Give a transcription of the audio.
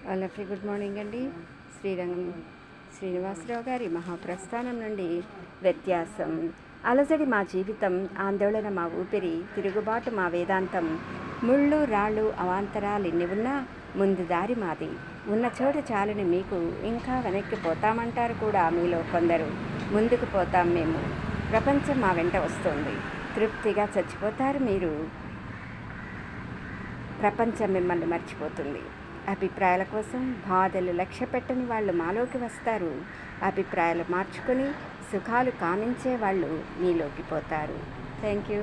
వాళ్ళకి good morning అండి. శ్రీరంగం శ్రీనివాసరావు గారి మహాప్రస్థానం నుండి వ్యత్యాసం. అలజడి మా జీవితం, ఆందోళన మా ఊపిరి, తిరుగుబాటు మా వేదాంతం. ముళ్ళు రాళ్ళు అవాంతరాలెన్ని ఉన్నా ముందు దారి మాది. ఉన్న చోట చాలని మీకు, ఇంకా వెనక్కి పోతామంటారు కూడా మీలో కొందరు. ముందుకు పోతాం మేము, ప్రపంచం మా వెంట వస్తుంది. తృప్తిగా చచ్చిపోతారు మీరు, ప్రపంచం మిమ్మల్ని మర్చిపోతుంది. అభిప్రాయాల కోసం బాధలు లక్ష్య పెట్టని వాళ్ళు మాలోకి వస్తారు. అభిప్రాయాలు మార్చుకొని సుఖాలు కామించే వాళ్ళు మీలోకి పోతారు. Thank you.